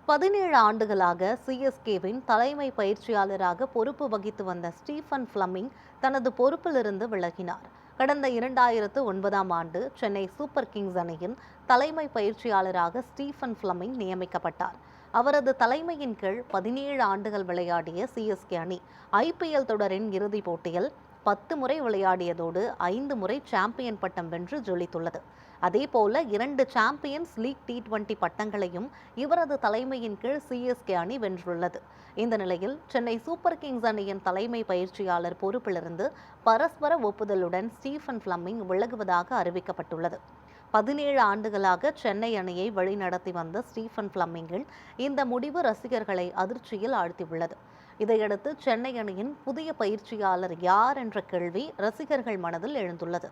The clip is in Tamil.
17 ஆண்டுகளாக சிஎஸ்கேவின் தலைமை பயிற்சியாளராக பொறுப்பு வகித்து வந்த ஸ்டீஃபன் ஃபிளமிங் தனது பொறுப்பிலிருந்து விலகினார். கடந்த 2009ஆம் ஆண்டு சென்னை சூப்பர் கிங்ஸ் அணியின் தலைமை பயிற்சியாளராக ஸ்டீஃபன் ஃபிளமிங் நியமிக்கப்பட்டார். அவரது தலைமையின் கீழ் 17 ஆண்டுகள் விளையாடிய சிஎஸ்கே அணி ஐபிஎல் தொடரின் இறுதிப் போட்டியில் 10 முறை விளையாடியதோடு 5 முறை சாம்பியன் பட்டம் வென்று ஜொலித்துள்ளது. அதேபோல 2 சாம்பியன்ஸ் லீக் T20 பட்டங்களையும் இவரது தலைமையின் கீழ் சிஎஸ்கே அணி வென்றுள்ளது. இந்த நிலையில் சென்னை சூப்பர் கிங்ஸ் அணியின் தலைமை பயிற்சியாளர் பொறுப்பிலிருந்து பரஸ்பர ஒப்புதலுடன் ஸ்டீஃபன் ஃபிளமிங் விலகுவதாக அறிவிக்கப்பட்டுள்ளது. 17 ஆண்டுகளாக சென்னை அணியை வழிநடத்தி வந்த ஸ்டீஃபன் ஃபிளமிங்கின் இந்த முடிவு ரசிகர்களை அதிர்ச்சியில் ஆழ்த்தியுள்ளது. இதையடுத்து சென்னை அணியின் புதிய பயிற்சியாளர் யார் என்ற கேள்வி ரசிகர்கள் மனதில் எழுந்துள்ளது.